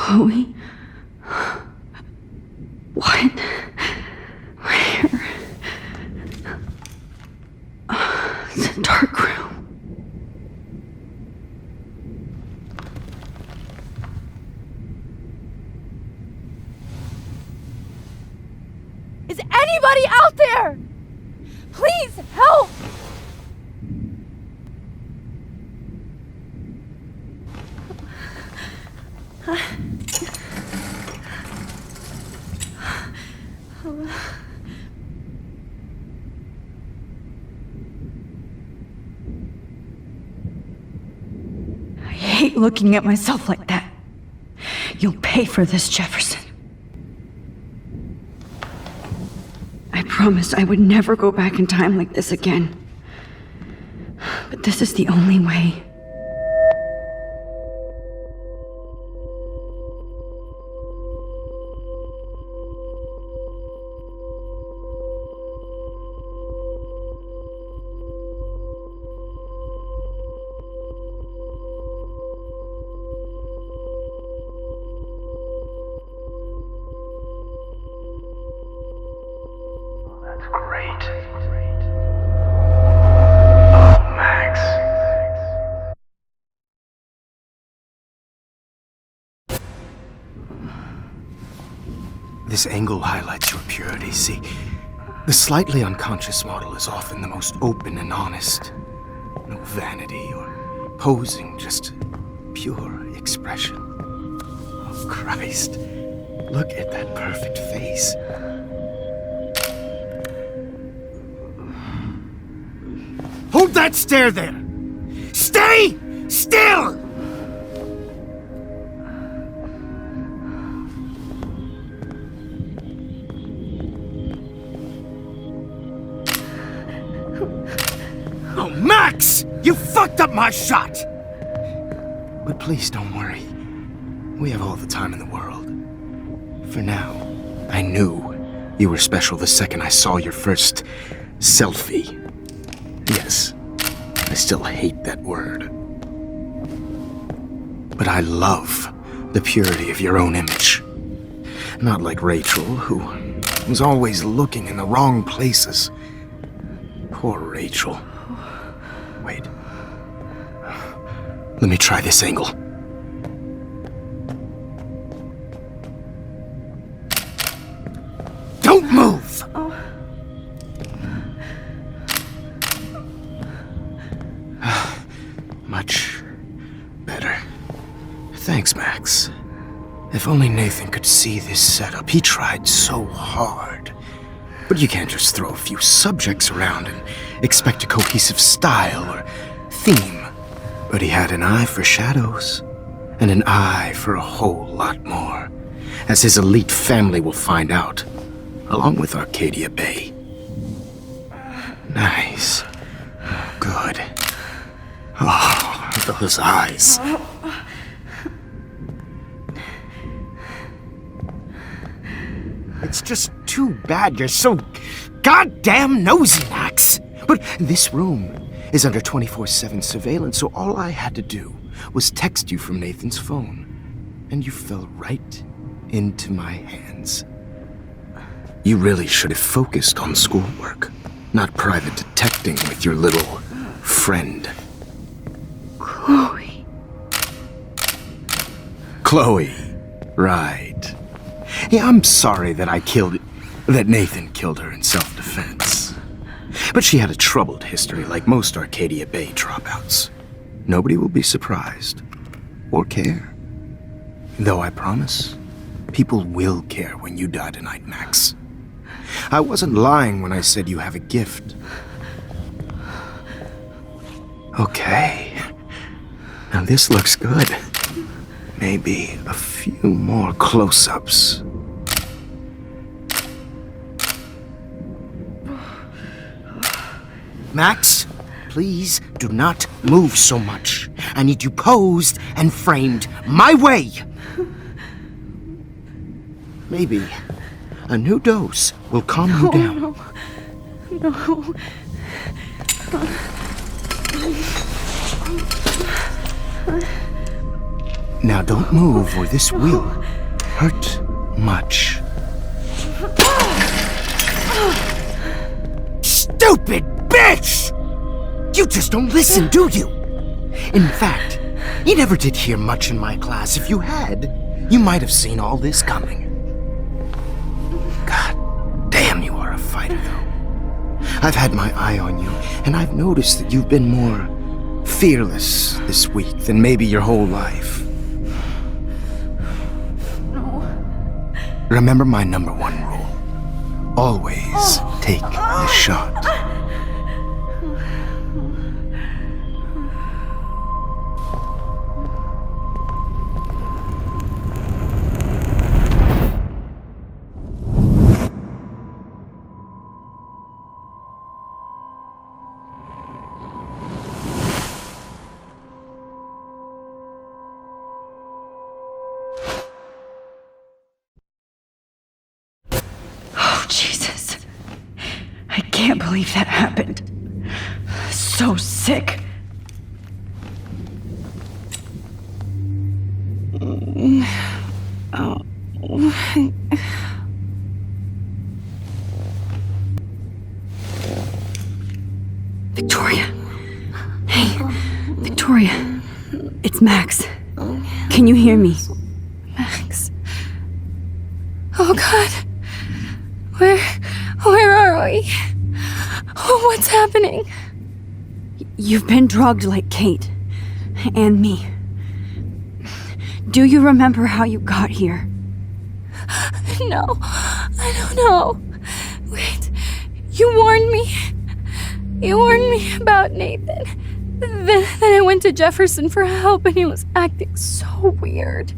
Chloe? What? Where? It's a dark room. Is anybody out there? Please help! I hate looking at myself like that. You'll pay for this, Jefferson. I promised I would never go back in time like this again. But this is the only way. This angle highlights your purity, see? The slightly unconscious model is often the most open and honest. No vanity or posing, just pure expression. Oh, Christ. Look at that perfect face. Hold that stare there! Stay still! Oh, Max! You fucked up my shot! But please don't worry. We have all the time in the world. For now, I knew you were special the second I saw your first selfie. Yes, I still hate that word. But I love the purity of your own image. Not like Rachel, who was always looking in the wrong places. Poor Rachel. Wait. Let me try this angle. Don't move! Much better. Thanks, Max. If only Nathan could see this setup. He tried so hard. But you can't just throw a few subjects around and expect a cohesive style or theme. But he had an eye for shadows, and an eye for a whole lot more, as his elite family will find out, along with Arcadia Bay. Nice. Good. Oh, those eyes. It's just too bad you're so goddamn nosy, Max. But this room is under 24/7 surveillance, so all I had to do was text you from Nathan's phone. And you fell right into my hands. You really should have focused on schoolwork, not private detecting with your little friend. Chloe. Chloe. Right. Yeah, I'm sorry that Nathan killed her in self-defense. But she had a troubled history like most Arcadia Bay dropouts. Nobody will be surprised. Or care. Though I promise, people will care when you die tonight, Max. I wasn't lying when I said you have a gift. Okay. Now this looks good. Maybe a few more close-ups. Max, please do not move so much. I need you posed and framed my way. Maybe a new dose will calm you down. No. Now don't move or this will hurt much. Stupid bitch! You just don't listen, do you? In fact, you never did hear much in my class. If you had, you might have seen all this coming. God damn, you are a fighter, though. I've had my eye on you, and I've noticed that you've been more fearless this week than maybe your whole life. No. Remember my number one rule. Always take the shot. Jesus. I can't believe that happened. So sick. Victoria. Hey, Victoria. It's Max. Can you hear me? Max. Oh God. Where are we? Oh, what's happening? You've been drugged like Kate. And me. Do you remember how you got here? No, I don't know. Wait, you warned me. You warned me about Nathan. Then I went to Jefferson for help and he was acting so weird.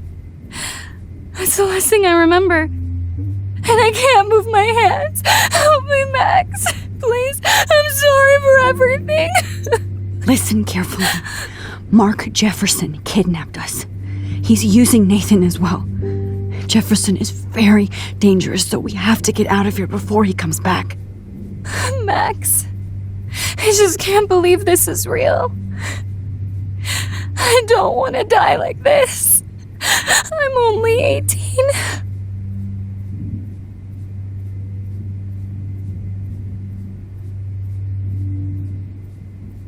That's the last thing I remember. And I can't move my hands. Help me, Max. Please. I'm sorry for everything. Listen carefully. Mark Jefferson kidnapped us. He's using Nathan as well. Jefferson is very dangerous, so we have to get out of here before he comes back. Max, I just can't believe this is real. I don't want to die like this. I'm only 18.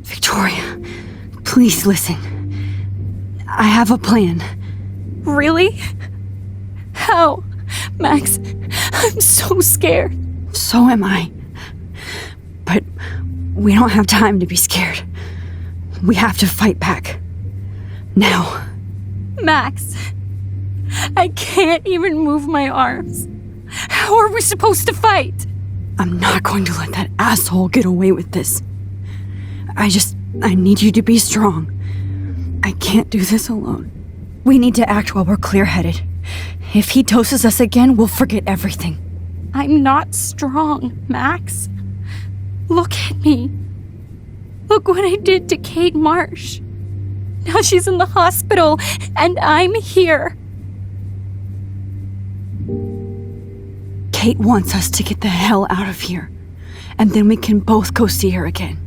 Victoria, please listen. I have a plan. Really? How? Max, I'm so scared. So am I. But we don't have time to be scared. We have to fight back. Now. Max, I can't even move my arms. How are we supposed to fight? I'm not going to let that asshole get away with this. I need you to be strong. I can't do this alone. We need to act while we're clear-headed. If he doses us again, we'll forget everything. I'm not strong, Max. Look at me. Look what I did to Kate Marsh. Now she's in the hospital, and I'm here. Kate wants us to get the hell out of here. And then we can both go see her again.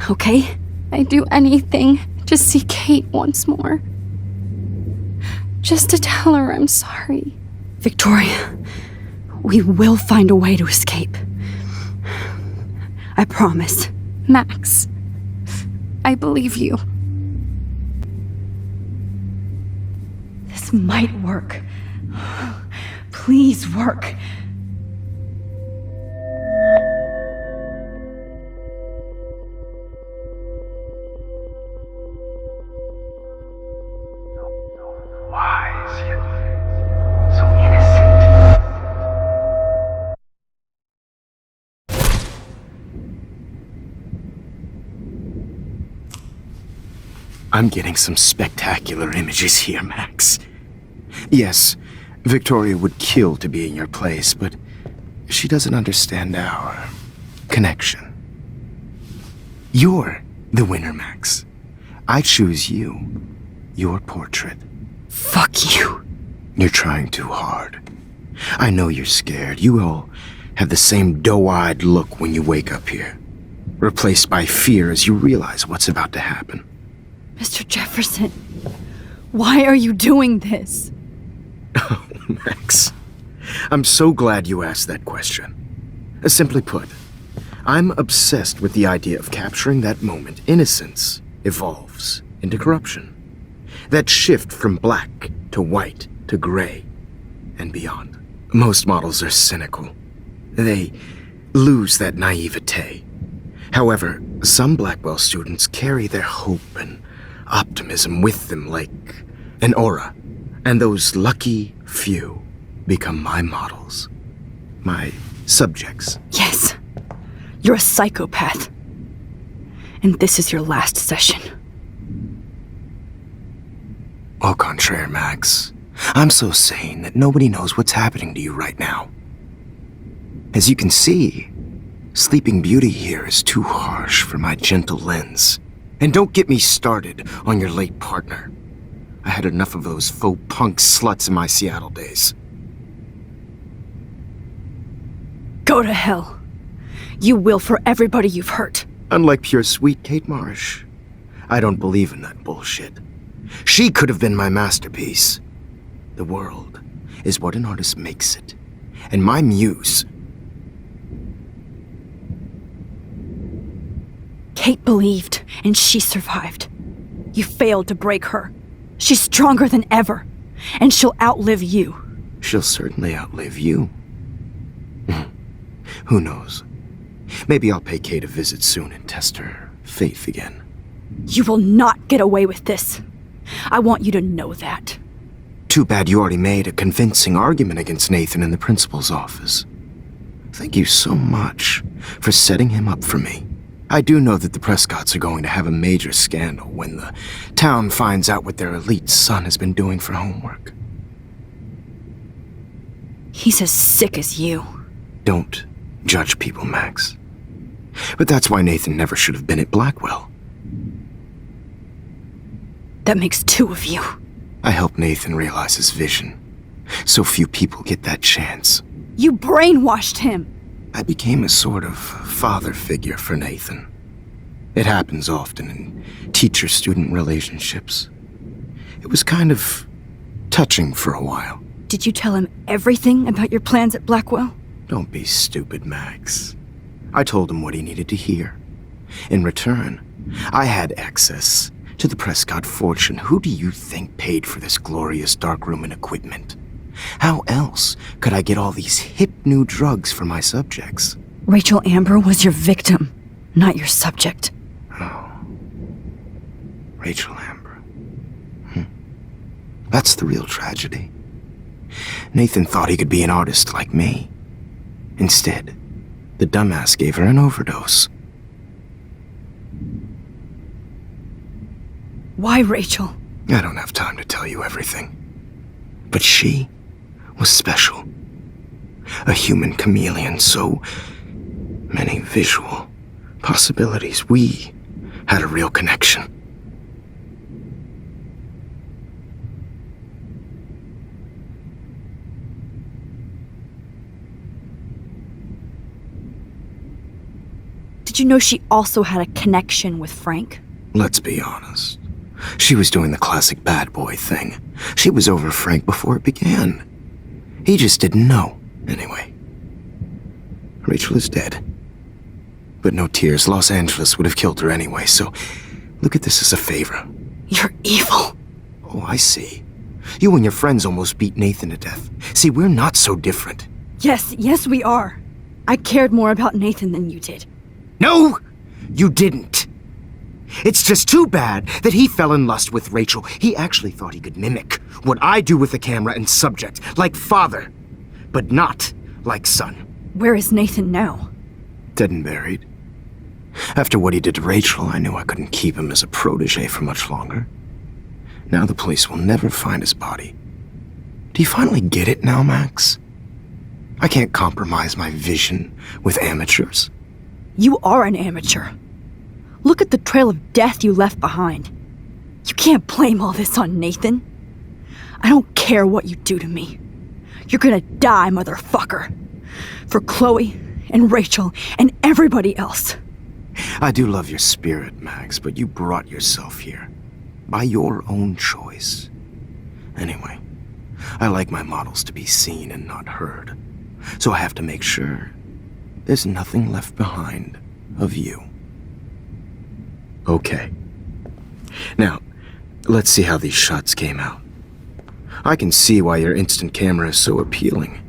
Okay? I'd do anything to see Kate once more. Just to tell her I'm sorry. Victoria, we will find a way to escape. I promise. Max, I believe you. This might work. Please work. I'm getting some spectacular images here, Max. Yes, Victoria would kill to be in your place, but she doesn't understand our connection. You're the winner, Max. I choose you. Your portrait. Fuck you. You're trying too hard. I know you're scared. You all have the same doe-eyed look when you wake up here, replaced by fear as you realize what's about to happen. Mr. Jefferson, Why are you doing this? Oh, Max. I'm so glad you asked that question. Simply put, I'm obsessed with the idea of capturing that moment innocence evolves into corruption. That shift from black to white to gray and beyond. Most models are cynical. They lose that naivete. However, some Blackwell students carry their hope and optimism with them like an aura. And those lucky few become my models. My subjects. Yes. You're a psychopath. And this is your last session. Au contraire, Max. I'm so sane that nobody knows what's happening to you right now. As you can see, Sleeping Beauty here is too harsh for my gentle lens. And don't get me started on your late partner. I had enough of those faux punk sluts in my Seattle days. Go to hell. You will for everybody you've hurt. Unlike pure sweet Kate Marsh, I don't believe in that bullshit. She could have been my masterpiece. The world is what an artist makes it. And my muse... Kate believed, and she survived. You failed to break her. She's stronger than ever, and she'll outlive you. She'll certainly outlive you. Who knows? Maybe I'll pay Kate a visit soon and test her faith again. You will not get away with this. I want you to know that. Too bad you already made a convincing argument against Nathan in the principal's office. Thank you so much for setting him up for me. I do know that the Prescotts are going to have a major scandal when the town finds out what their elite son has been doing for homework. He's as sick as you. Don't judge people, Max. But that's why Nathan never should have been at Blackwell. That makes two of you. I helped Nathan realize his vision. So few people get that chance. You brainwashed him. I became a sort of father figure for Nathan. It happens often in teacher-student relationships. It was kind of touching for a while. Did you tell him everything about your plans at Blackwell? Don't be stupid, Max. I told him what he needed to hear. In return, I had access to the Prescott fortune. Who do you think paid for this glorious darkroom and equipment? How else could I get all these hip new drugs for my subjects? Rachel Amber was your victim, not your subject. Oh. Rachel Amber. That's the real tragedy. Nathan thought he could be an artist like me. Instead, the dumbass gave her an overdose. Why Rachel? I don't have time to tell you everything. But she was special. A human chameleon, so many visual possibilities. We had a real connection. Did you know she also had a connection with Frank? Let's be honest. She was doing the classic bad boy thing. She was over Frank before it began. He just didn't know, anyway. Rachel is dead. But no tears. Los Angeles would have killed her anyway, so look at this as a favor. You're evil. Oh, I see. You and your friends almost beat Nathan to death. See, we're not so different. Yes, we are. I cared more about Nathan than you did. No, you didn't. It's just too bad that he fell in lust with Rachel. He actually thought he could mimic what I do with the camera and subject, like father, but not like son. Where is Nathan now? Dead and buried. After what he did to Rachel, I knew I couldn't keep him as a protege for much longer. Now the police will never find his body. Do you finally get it now, Max? I can't compromise my vision with amateurs. You are an amateur. Look at the trail of death you left behind. You can't blame all this on Nathan. I don't care what you do to me. You're gonna die, motherfucker. For Chloe and Rachel and everybody else. I do love your spirit, Max, but you brought yourself here. By your own choice. Anyway, I like my models to be seen and not heard, so I have to make sure there's nothing left behind of you. Okay. Now, let's see how these shots came out. I can see why your instant camera is so appealing.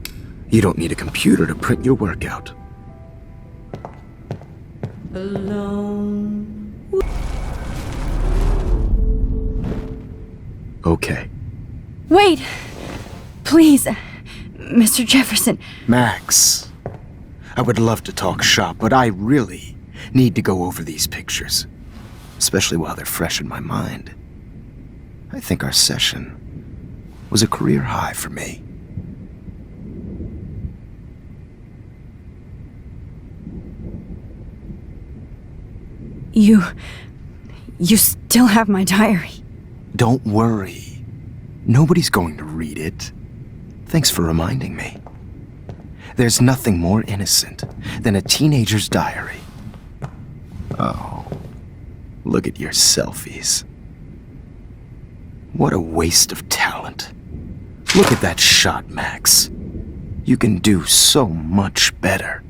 You don't need a computer to print your work out. Okay. Wait! Please, Mr. Jefferson. Max, I would love to talk shop, but I really need to go over these pictures, especially while they're fresh in my mind. I think our session was a career high for me. You still have my diary. Don't worry. Nobody's going to read it. Thanks for reminding me. There's nothing more innocent than a teenager's diary. Oh, look at your selfies. What a waste of talent. Look at that shot, Max. You can do so much better.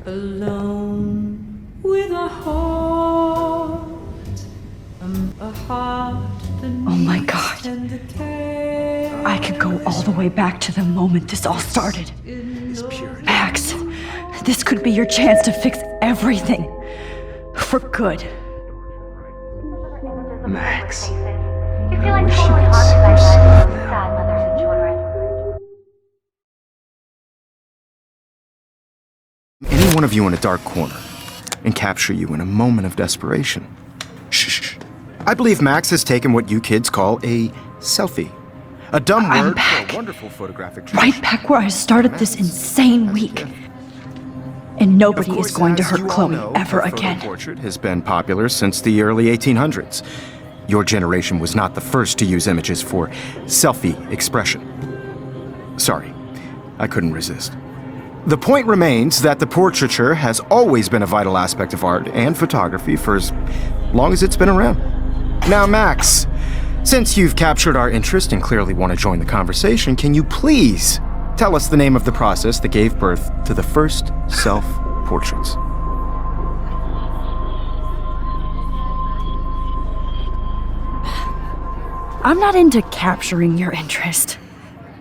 Alone with a heart Oh my God. I could go all the way back to the moment this all started. Max, this could be your chance to fix everything. For good. Max, You feel like wish totally you could see occupied yourself by now. sad mothers and children. Any one of you in a dark corner and capture you in a moment of desperation. Shh. I believe Max has taken what you kids call a selfie. A dumb I'm word back. for a wonderful photographic Right back where I started this insane week. And nobody is going to hurt Chloe ever again. Portrait has been popular since the early 1800s. Your generation was not the first to use images for selfie expression. Sorry, I couldn't resist. The point remains that the portraiture has always been a vital aspect of art and photography for as long as it's been around. Now, Max, since you've captured our interest and clearly want to join the conversation, can you please tell us the name of the process that gave birth to the first self-portraits? I'm not into capturing your interest.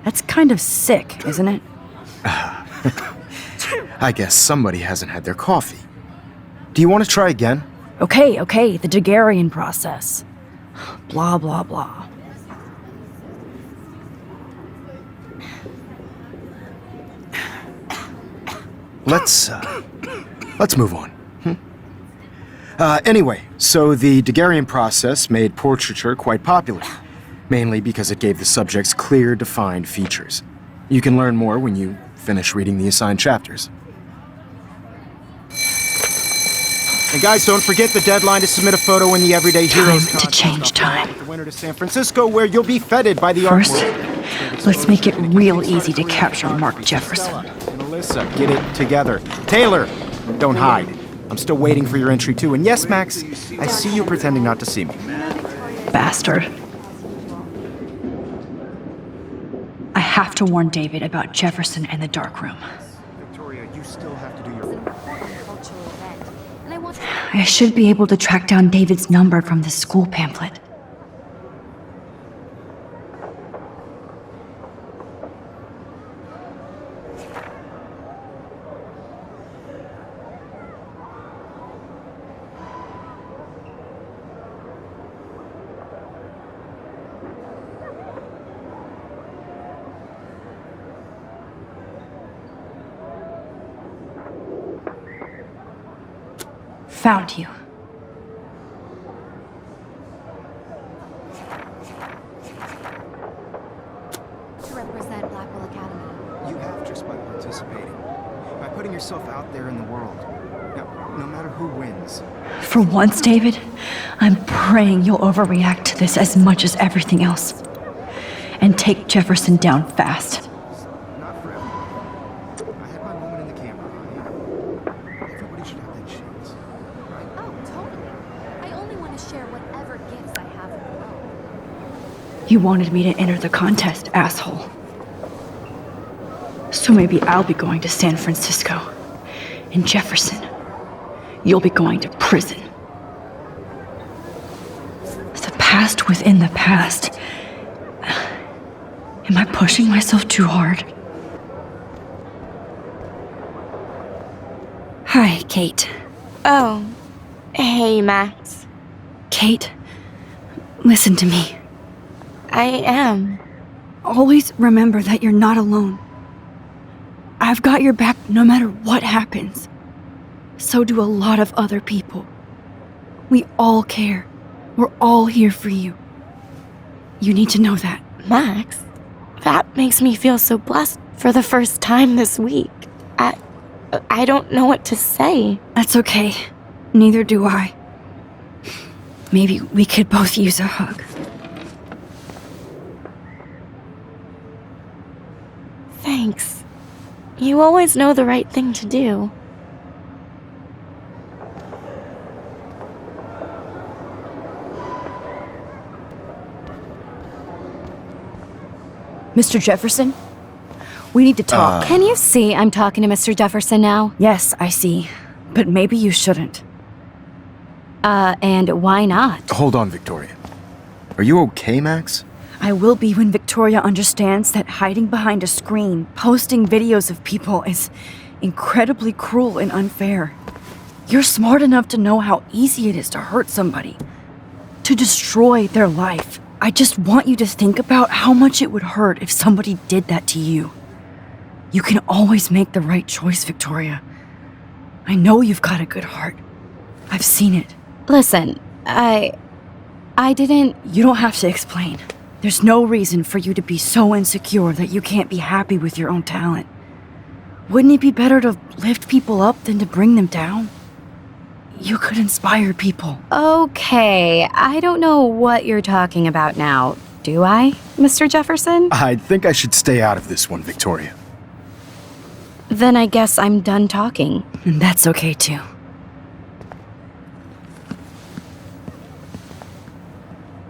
That's kind of sick, isn't it? I guess somebody hasn't had their coffee. Do you want to try again? Okay, the Daguerrean process. Blah, blah, blah. Let's move on. Anyway, so the Daguerrean process made portraiture quite popular, mainly because it gave the subjects clear, defined features. You can learn more when you finish reading the assigned chapters. And guys, don't forget the deadline to submit a photo in the Everyday Heroes Time to change time. The winter to San Francisco, where you'll be feted by the First, art world. let's make it real easy to capture Mark Jefferson. And Alyssa, get it together. Taylor, don't hide. I'm still waiting for your entry too. And yes, Max, I see you pretending not to see me. Bastard. I have to warn David about Jefferson and the dark room. Victoria, you still have to do your... Cultural event. And I want to I should be able to track down David's number from the school pamphlet. Found you. represent Blackwell Academy. You have just by participating, by putting yourself out there in the world. Now, no matter who wins. For once, David, I'm praying you'll overreact to this as much as everything else. And take Jefferson down fast. share whatever gifts I have in the world. You wanted me to enter the contest, asshole. So maybe I'll be going to San Francisco. And Jefferson, you'll be going to prison. The past within the past. Am I pushing myself too hard? Hi, Kate. Oh, hey, Max. Kate, listen to me. I am. Always remember that you're not alone. I've got your back no matter what happens. So do a lot of other people. We all care. We're all here for you. You need to know that. Max, that makes me feel so blessed for the first time this week. I don't know what to say. That's okay. Neither do I. Maybe we could both use a hug. Thanks. You always know the right thing to do. Mr. Jefferson? We need to talk. Can you see I'm talking to Mr. Jefferson now? Yes, I see. But maybe you shouldn't. And why not? Hold on, Victoria. Are you okay, Max? I will be when Victoria understands that hiding behind a screen, posting videos of people is incredibly cruel and unfair. You're smart enough to know how easy it is to hurt somebody, to destroy their life. I just want you to think about how much it would hurt if somebody did that to you. You can always make the right choice, Victoria. I know you've got a good heart. I've seen it. Listen, I didn't... You don't have to explain. There's no reason for you to be so insecure that you can't be happy with your own talent. Wouldn't it be better to lift people up than to bring them down? You could inspire people. Okay, I don't know what you're talking about now, do I, Mr. Jefferson? I think I should stay out of this one, Victoria. Then I guess I'm done talking. And that's okay too.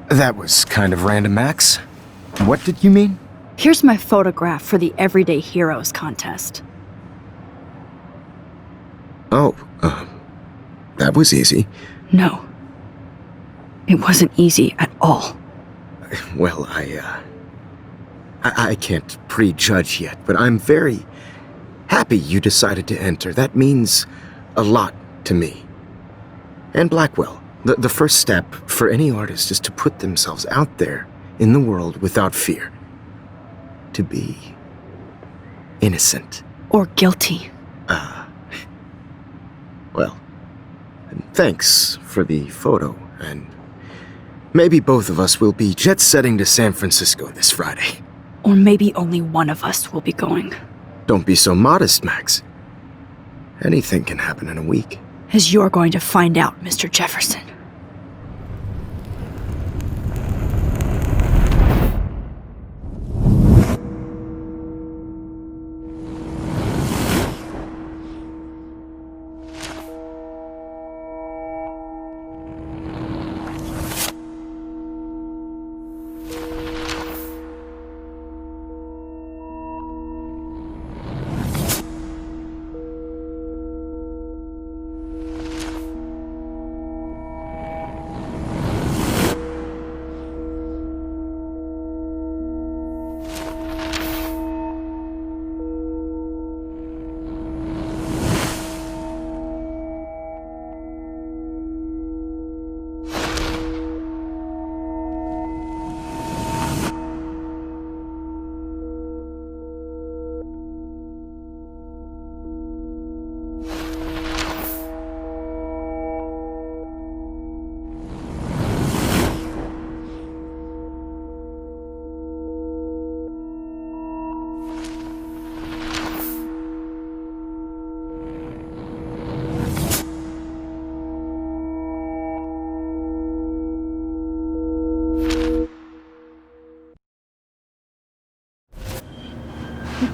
That was kind of random, Max. What did you mean? Here's my photograph for the Everyday Heroes contest. Oh, that was easy. No. It wasn't easy at all. Well, I can't prejudge yet, but I'm very happy you decided to enter. That means a lot to me. And Blackwell. The first step for any artist is to put themselves out there in the world without fear. To be innocent. Or guilty. Well, thanks for the photo, and maybe both of us will be jet-setting to San Francisco this Friday. Or maybe only one of us will be going. Don't be so modest, Max. Anything can happen in a week. As you're going to find out, Mr. Jefferson.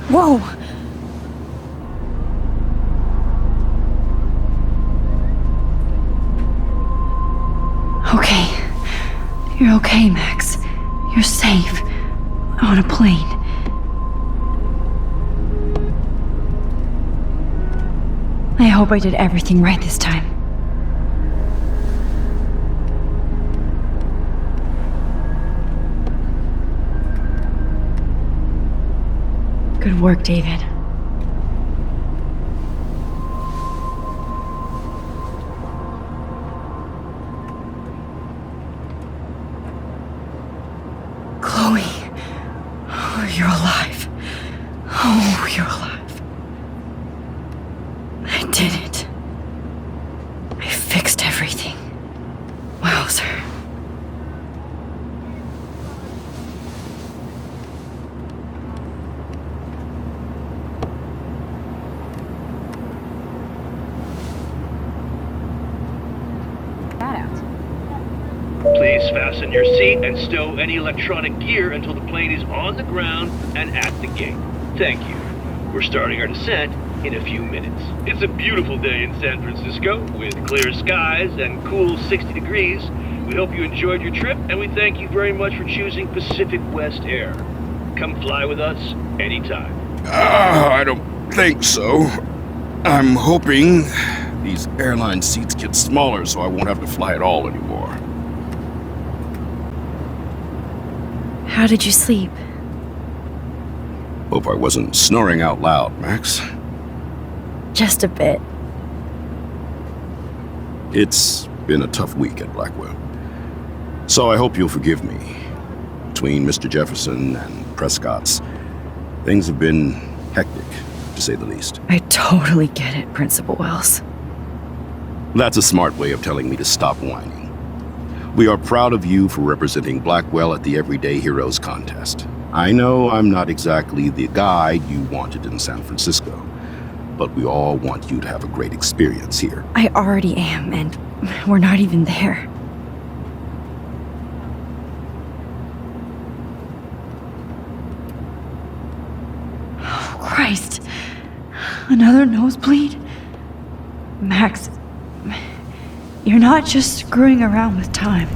Whoa! Okay. You're okay, Max. You're safe. On a plane. I hope I did everything right this time. Good work, David. Chloe. Oh, you're alive. Oh, you're alive. I did it. I fixed everything. Wowzer. That out. Please fasten your seat and stow any electronic gear until the plane is on the ground and at the gate. Thank you. We're starting our descent in a few minutes. It's a beautiful day in San Francisco with clear skies and cool 60 degrees. We hope you enjoyed your trip and we thank you very much for choosing Pacific West Air. Come fly with us anytime. I don't think so. I'm hoping these airline seats get smaller so I won't have to fly at all anymore. How did you sleep? Hope I wasn't snoring out loud, Max. Just a bit. It's been a tough week at Blackwell. So I hope you'll forgive me. Between Mr. Jefferson and Prescott's, things have been hectic, to say the least. I totally get it, Principal Wells. That's a smart way of telling me to stop whining. We are proud of you for representing Blackwell at the Everyday Heroes contest. I know I'm not exactly the guide you wanted in San Francisco, but we all want you to have a great experience here. I already am, and we're not even there. Oh, Christ. Another nosebleed? Max, you're not just screwing around with time.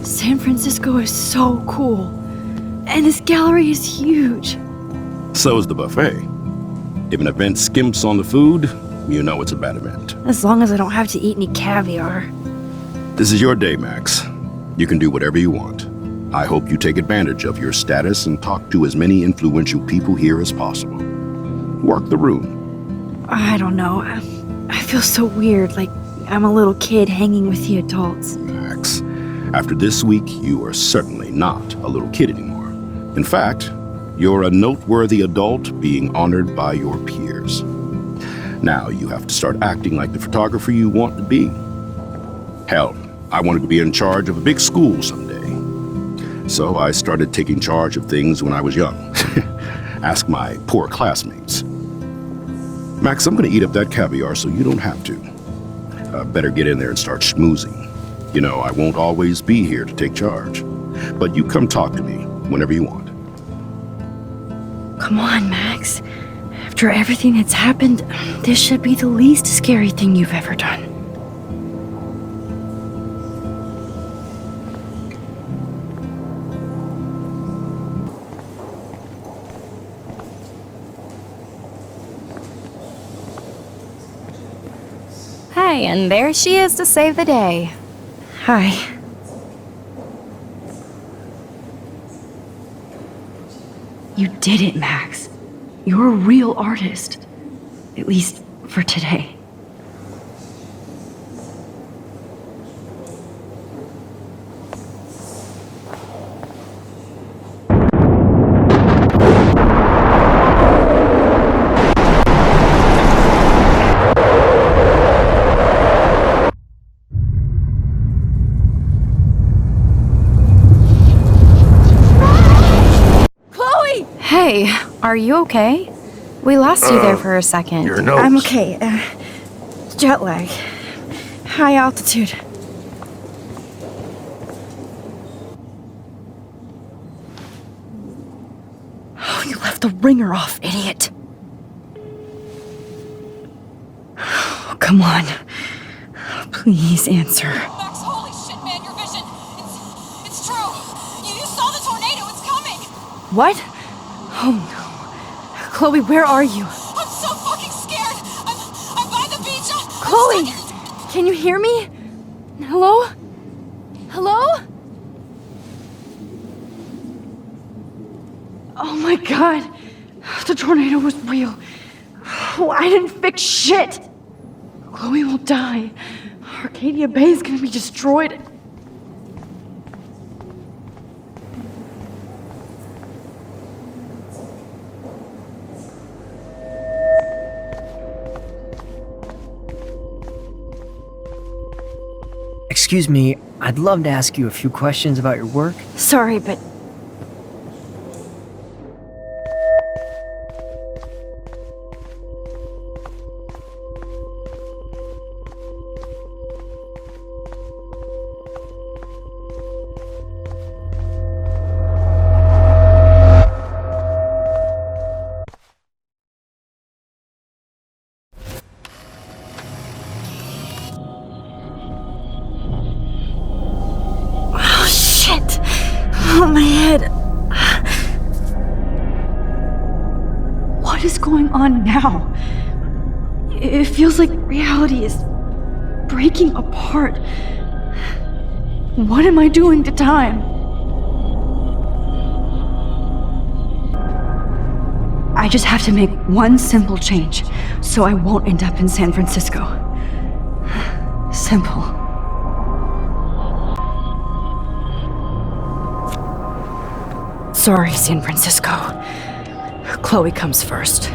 San Francisco is so cool. And this gallery is huge. So is the buffet. If an event skimps on the food, you know it's a bad event. As long as I don't have to eat any caviar. This is your day, Max. You can do whatever you want. I hope you take advantage of your status and talk to as many influential people here as possible. Work the room. I don't know. I feel so weird, like I'm a little kid hanging with the adults. Max, after this week, you are certainly not a little kid anymore. In fact, you're a noteworthy adult being honored by your peers. Now you have to start acting like the photographer you want to be. Hell, I wanted to be in charge of a big school someday. So I started taking charge of things when I was young. Ask my poor classmates. Max, I'm gonna eat up that caviar so you don't have to. Better get in there and start schmoozing. You know, I won't always be here to take charge. But you come talk to me whenever you want. Come on, Max. After everything that's happened, this should be the least scary thing you've ever done. Hey, and there she is to save the day. Hi. You did it, Max. You're a real artist. At least for today. Hey, are you okay? We lost you there for a second. Your nose. I'm okay. Jet lag. High altitude. Oh, you left the ringer off, idiot. Oh, come on. Please answer. Max, holy shit, man, your vision. It's true. You saw the tornado. It's coming. What? Oh no. Chloe, where are you? I'm so fucking scared. I'm by the beach. Chloe! Can you hear me? Hello? Hello? Oh my god. The tornado was real. Oh, I didn't fix shit. Chloe will die. Arcadia Bay is gonna be destroyed. Excuse me, I'd love to ask you a few questions about your work. Sorry, but oh, my head. What is going on now? It feels like reality is breaking apart. What am I doing to time? I just have to make one simple change so I won't end up in San Francisco. Simple. Sorry, San Francisco. Chloe comes first.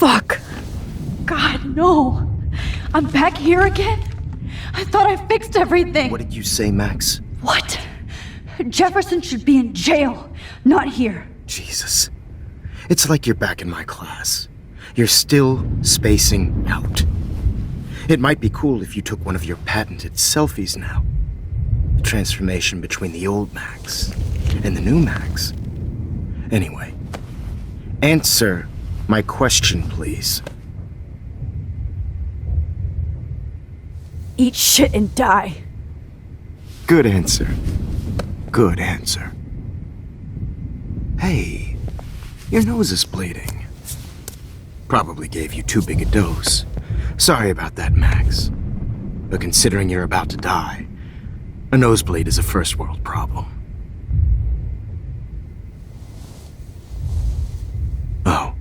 Fuck. God, no. I'm back here again? I thought I fixed everything. What did you say, Max? What? Jefferson should be in jail, not here. Jesus. It's like you're back in my class. You're still spacing out. It might be cool if you took one of your patented selfies now. The transformation between the old Max and the new Max. Anyway, answer my question, please. Eat shit and die. Good answer. Good answer. Hey, your nose is bleeding. Probably gave you too big a dose. Sorry about that, Max. But considering you're about to die, a nosebleed is a first world problem. Oh.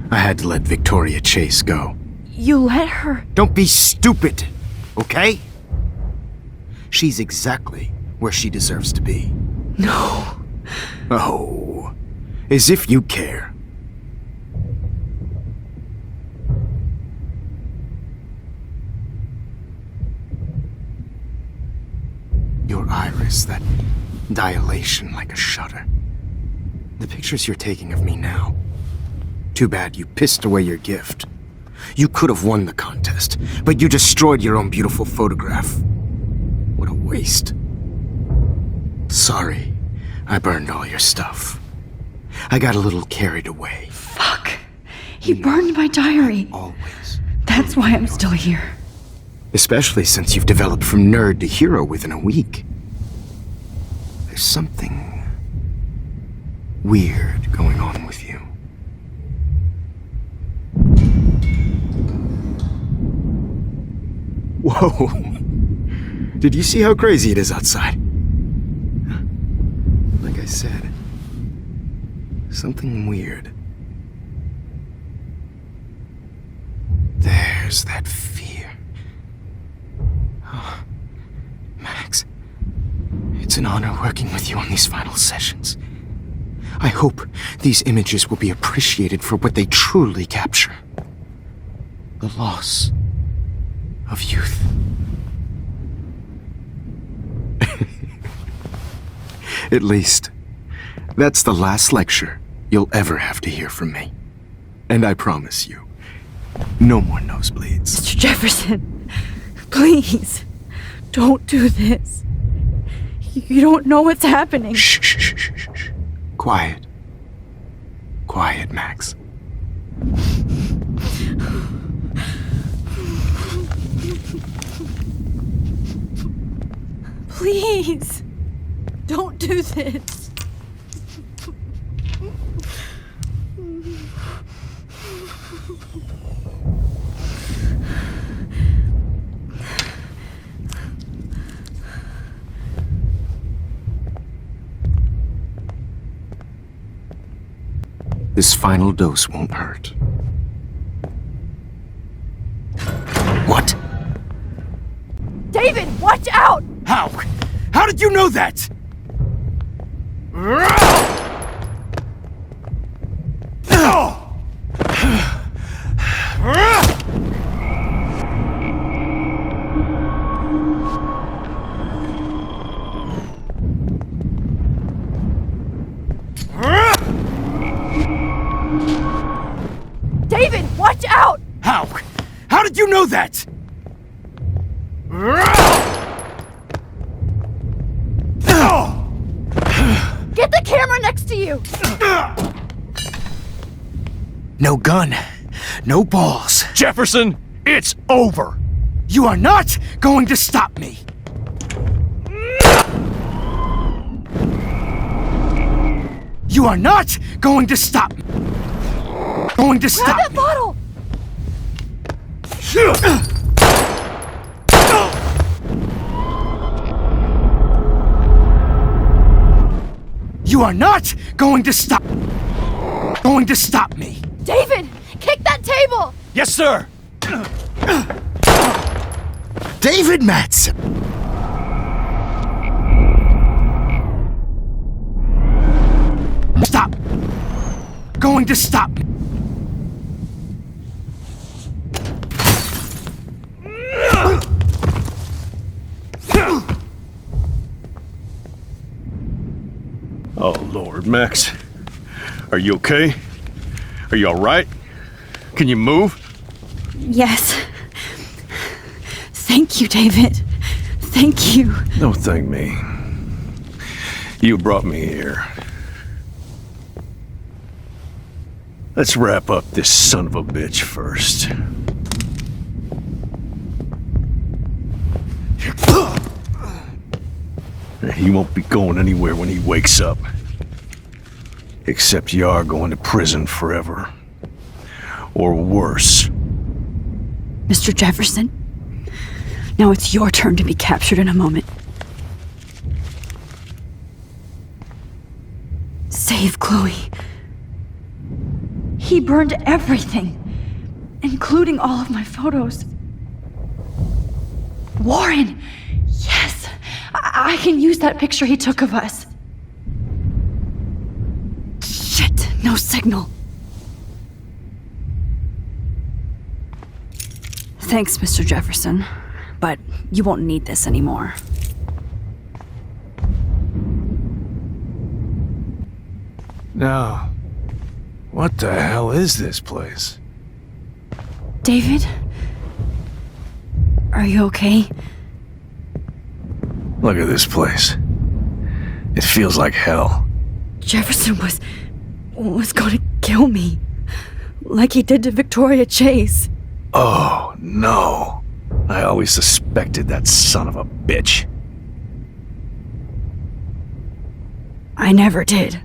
I had to let Victoria Chase go. You let her? Don't be stupid, okay? She's exactly where she deserves to be. No. Oh, as if you care. Your iris, that dilation like a shutter. The pictures you're taking of me now. Too bad you pissed away your gift. You could have won the contest, but you destroyed your own beautiful photograph. What a waste. Sorry, I burned all your stuff. I got a little carried away. Fuck. He burned my diary. Always. That's why I'm still here. Especially since you've developed from nerd to hero within a week. There's something weird going on with you. Whoa! Did you see how crazy it is outside? Like I said, something weird. There's that fear. Oh, Max, it's an honor working with you on these final sessions. I hope these images will be appreciated for what they truly capture. The loss of youth. At least, that's the last lecture you'll ever have to hear from me. And I promise you, no more nosebleeds. Mr. Jefferson, please, don't do this. You don't know what's happening. Shh, shh, shh, shh, shh, shh. Quiet. Quiet, Max. Please, don't do this. This final dose won't hurt. What? David, watch out! How? How did you know that? David, watch out! How? How did you know that? Get the camera next to you! No gun. No balls. Jefferson, it's over. You are not going to stop me. You are not going to stop me. Going to Grab stop that me. bottle! You are not going to stop. Going to stop me. David, kick that table! Yes, sir. David Madsen. Stop. Going to stop me. Oh, Lord, Max. Are you okay? Are you all right? Can you move? Yes. Thank you, David. Thank you. Don't thank me. You brought me here. Let's wrap up this son of a bitch first. He won't be going anywhere when he wakes up. Except you are going to prison forever. Or worse. Mr. Jefferson, now it's your turn to be captured in a moment. Save Chloe. He burned everything, including all of my photos. Warren! Yes! I can use that picture he took of us. Shit, no signal. Thanks, Mr. Jefferson, but you won't need this anymore. Now, what the hell is this place? David? Are you okay? Look at this place. It feels like hell. Jefferson was gonna kill me. Like he did to Victoria Chase. Oh, no. I always suspected that son of a bitch. I never did.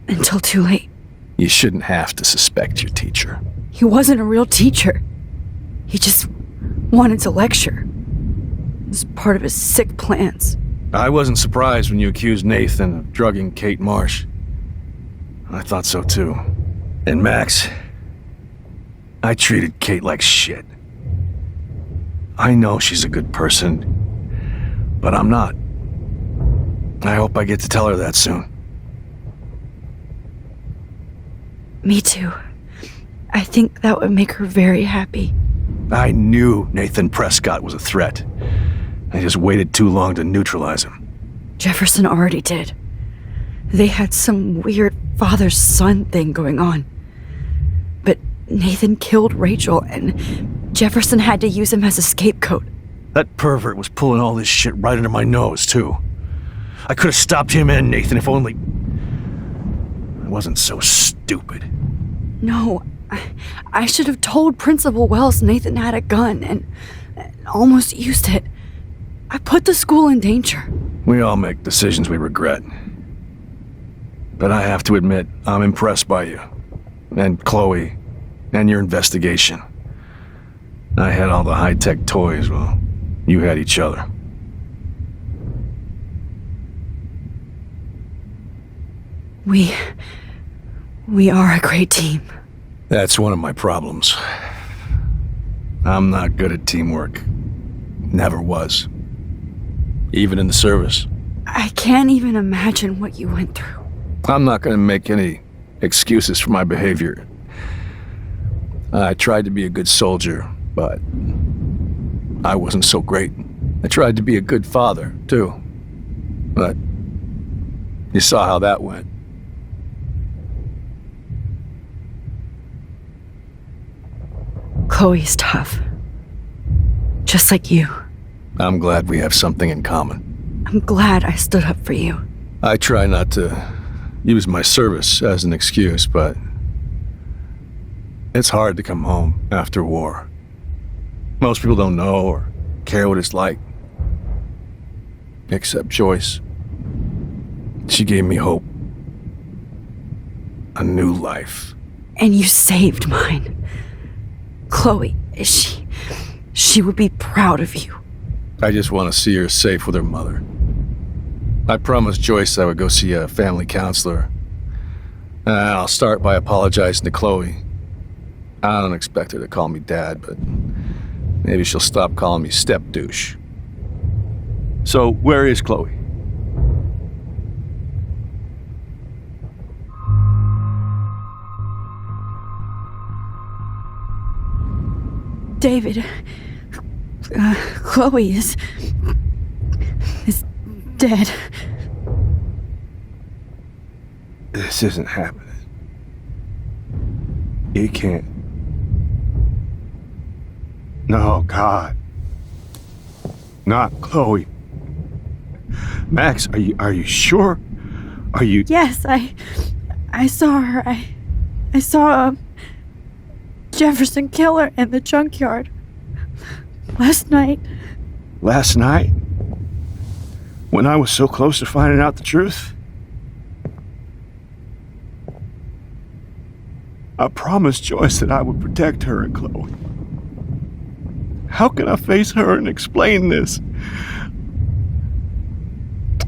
Until too late. You shouldn't have to suspect your teacher. He wasn't a real teacher. He just wanted to lecture. It was part of his sick plans. I wasn't surprised when you accused Nathan of drugging Kate Marsh. I thought so too. And Max, I treated Kate like shit. I know she's a good person, but I'm not. I hope I get to tell her that soon. Me too. I think that would make her very happy. I knew Nathan Prescott was a threat. I just waited too long to neutralize him. Jefferson already did. They had some weird father-son thing going on. But Nathan killed Rachel, and Jefferson had to use him as a scapegoat. That pervert was pulling all this shit right under my nose, too. I could have stopped him and Nathan if only... I wasn't so stupid. No, I should have told Principal Wells Nathan had a gun and almost used it. I put the school in danger. We all make decisions we regret. But I have to admit, I'm impressed by you. And Chloe. And your investigation. I had all the high-tech toys, well, you had each other. We are a great team. That's one of my problems. I'm not good at teamwork. Never was. Even in the service. I can't even imagine what you went through. I'm not going to make any excuses for my behavior. I tried to be a good soldier, but I wasn't so great. I tried to be a good father, too. But you saw how that went. Chloe's tough. Just like you. I'm glad we have something in common. I'm glad I stood up for you. I try not to use my service as an excuse, but it's hard to come home after war. Most people don't know or care what it's like. Except Joyce. She gave me hope. A new life. And you saved mine. Chloe, she would be proud of you. I just want to see her safe with her mother. I promised Joyce I would go see a family counselor. I'll start by apologizing to Chloe. I don't expect her to call me Dad, but maybe she'll stop calling me step-douche. So, where is Chloe? David, Chloe is dead. This isn't happening. You can't. No, God. Not Chloe. Max, are you sure? Are you... Yes, I saw her. I saw Jefferson kill her in the junkyard. Last night. Last night? When I was so close to finding out the truth? I promised Joyce that I would protect her and Chloe. How can I face her and explain this?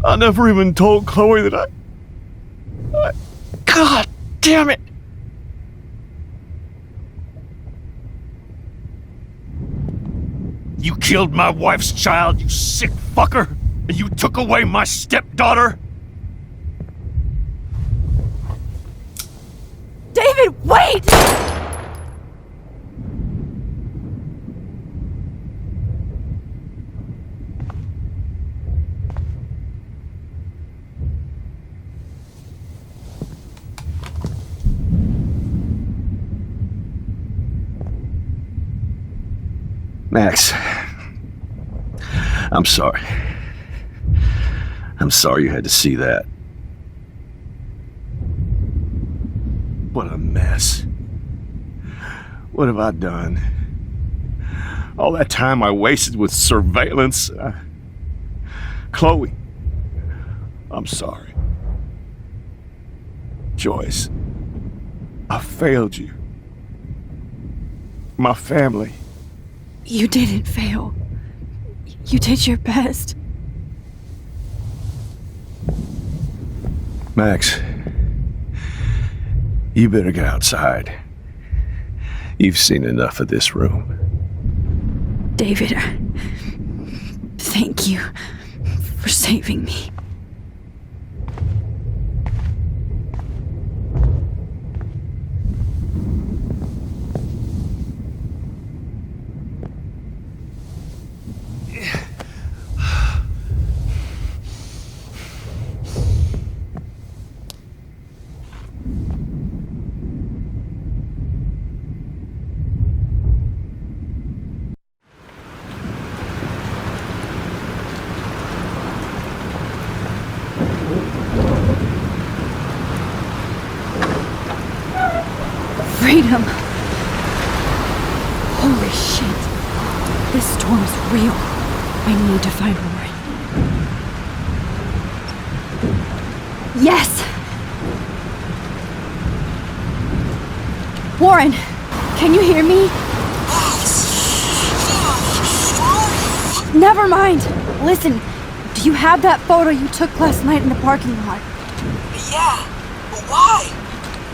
I never even told Chloe that I... God damn it! You killed my wife's child, you sick fucker! And you took away my stepdaughter? David, wait! Max, I'm sorry. I'm sorry you had to see that. What a mess. What have I done? All that time I wasted with surveillance. Chloe, I'm sorry. Joyce, I failed you. My family. You didn't fail. You did your best. Max, you better get outside. You've seen enough of this room. David, thank you for saving me. Freedom! Holy shit. This storm is real. I need to find Warren. Yes! Warren, can you hear me? Never mind. Listen, do you have that photo you took last night in the parking lot? Yeah, but why?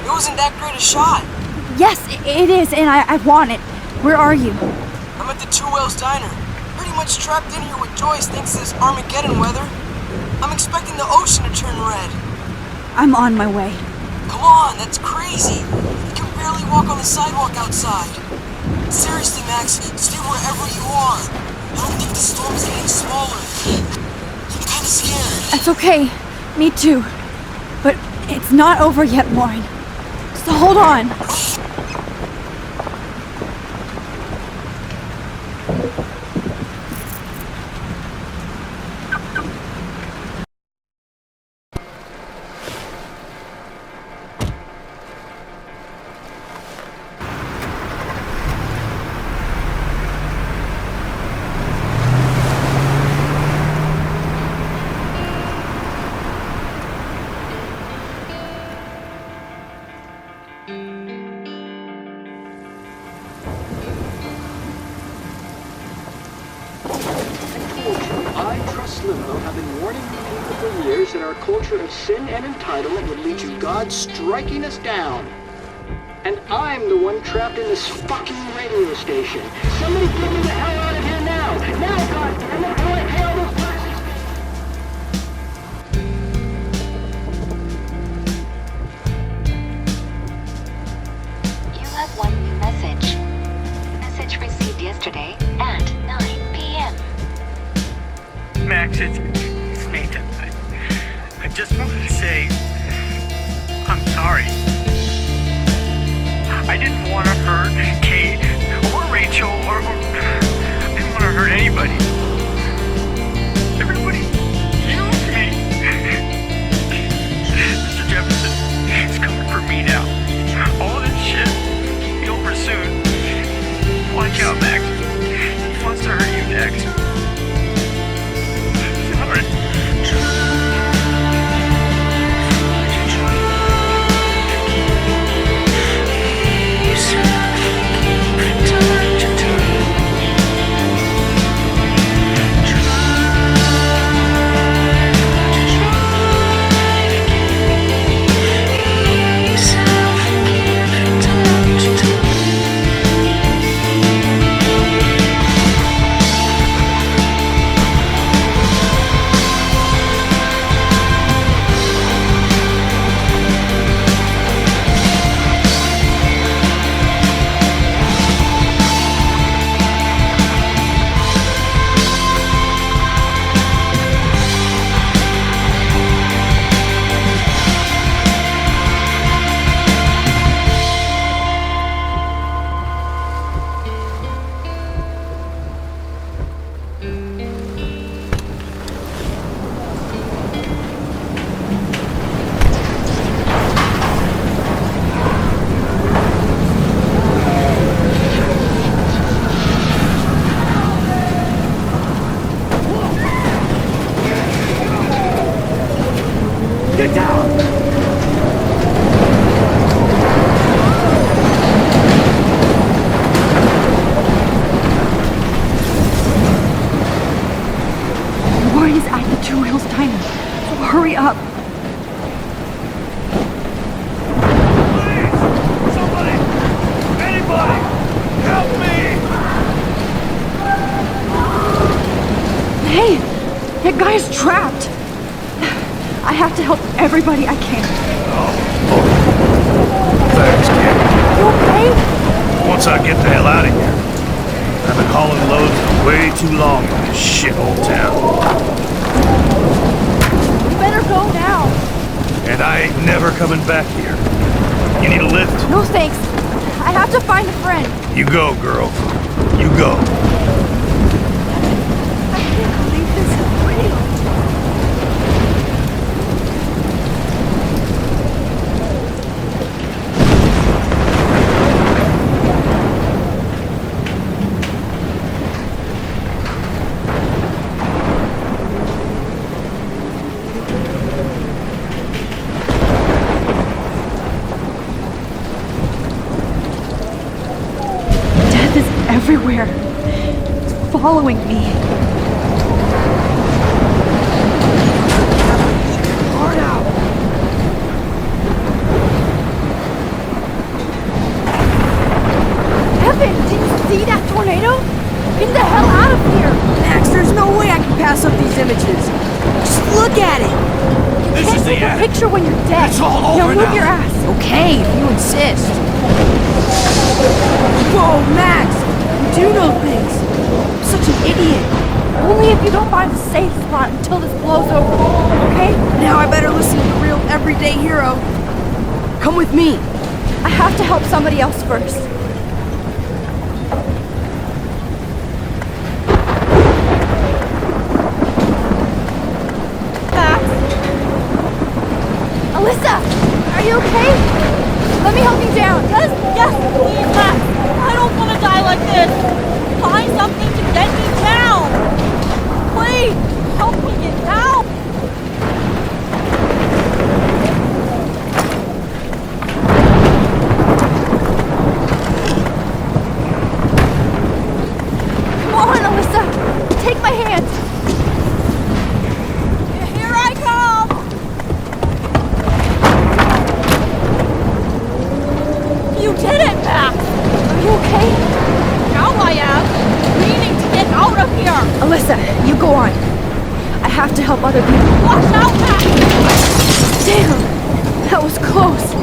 It wasn't that great a shot. Yes, it is, and I want it. Where are you? I'm at the Two Whales Diner. Pretty much trapped in here with Joyce thanks to this Armageddon weather. I'm expecting the ocean to turn red. I'm on my way. Come on, that's crazy. You can barely walk on the sidewalk outside. Seriously, Max, stay wherever you are. I don't think the storm's getting smaller. I'm kinda scared. That's okay. Me too. But it's not over yet, Warren. So hold on. Have been warning people for years that our culture of sin and entitlement would lead to God striking us down. And I'm the one trapped in this fucking radio station. Somebody get me the hell out of here now! Now, goddammit, I want to pay all those taxes! You have one new message. Message received yesterday at 9 p.m. Max, it's Nathan. I just wanted to say I'm sorry. I didn't want to hurt Kate or Rachel or I didn't want to hurt anybody. Everybody used me. Mr. Jefferson is coming for me now. All this shit will be over soon. Watch out, Max. He wants to hurt you next. Sorry. is trapped. I have to help everybody I can. Thanks, kid. You okay? Once I get the hell out of here. I've been hauling loads for way too long in this shithole town. You better go now. And I ain't never coming back here. You need a lift? No thanks. I have to find a friend. You go, girl. You go. I can't believe this is real. Death is everywhere. It's following me. Hard out. Evan, did you see that tornado? Get the hell out of here! Max, there's no way I can pass up these images. Just look at it. You can't take a picture when you're dead. It's all Now over move now. your ass. Okay, if you insist. Whoa, Max! You do know things. I'm such an idiot. Only if you don't find a safe spot until this blows over, okay? Now I better listen to the real everyday hero. Come with me. I have to help somebody else first. Max? Alyssa, are you okay? Let me help you down. Yes, please, Max. I don't want to die like this. Find something to get me down. Please, help me get down. Come on, Alyssa. Take my hand. Here I come. You did it, Max. Are you okay? Now I am. We need to get out of here. Alyssa, you go on. I have to help other people. Watch out, Max. Damn, that was close.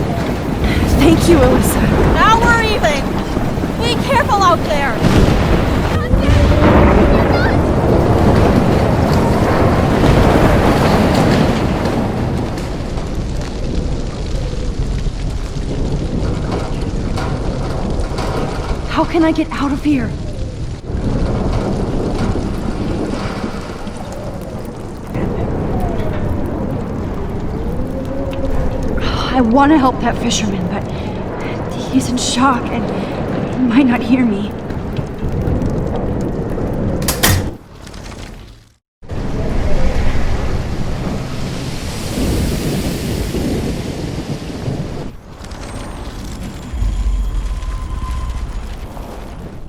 Thank you, Alyssa. Now we're even. Be careful out there. How can I get out of here? I want to help that fisherman, but he's in shock and he might not hear me.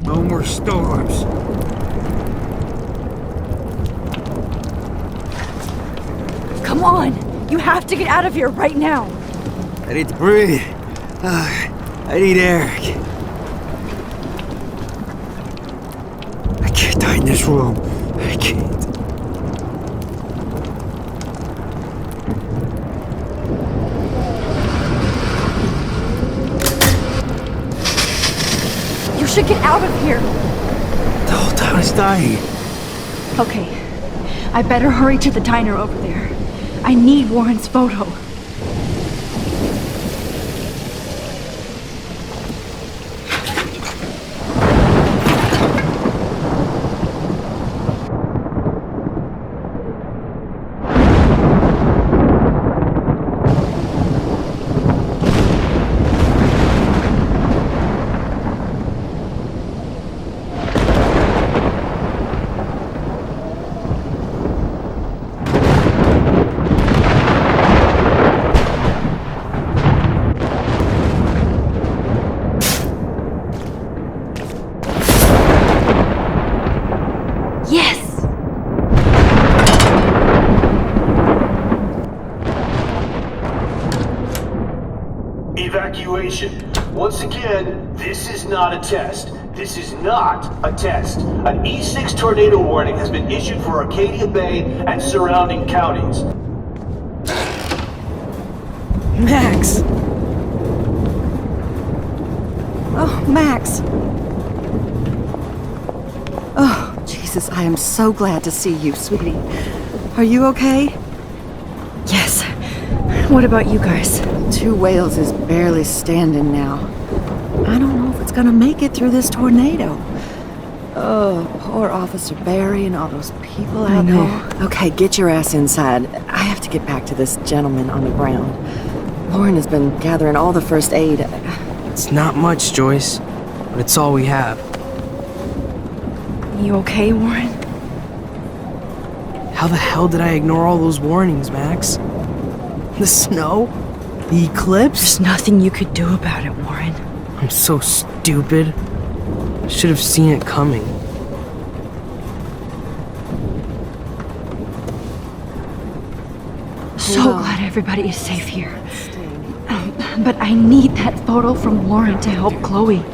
No more storms. Come on! You have to get out of here right now! I need to breathe. I need air. I can't die in this room. I can't. You should get out of here! The whole town is dying. Okay, I better hurry to the diner over there. I need Warren's photo. Yes! Evacuation. Once again, this is not a test. This is not a test. An E6 tornado warning has been issued for Arcadia Bay and surrounding counties. Max! Oh, Max! Oh, Jesus, I am so glad to see you, sweetie. Are you okay? Yes. What about you guys? 2 Whales is barely standing now. I don't know if it's gonna make it through this tornado. Oh, poor Officer Barry and all those people out there. Okay, get your ass inside. I have to get back to this gentleman on the ground. Lauren has been gathering all the first aid. It's not much, Joyce, but it's all we have. You okay, Warren? How the hell did I ignore all those warnings, Max? The snow? The eclipse? There's nothing you could do about it, Warren. I'm so stupid. I should have seen it coming. So glad everybody is safe here. But I need that photo from Lauren to help Chloe.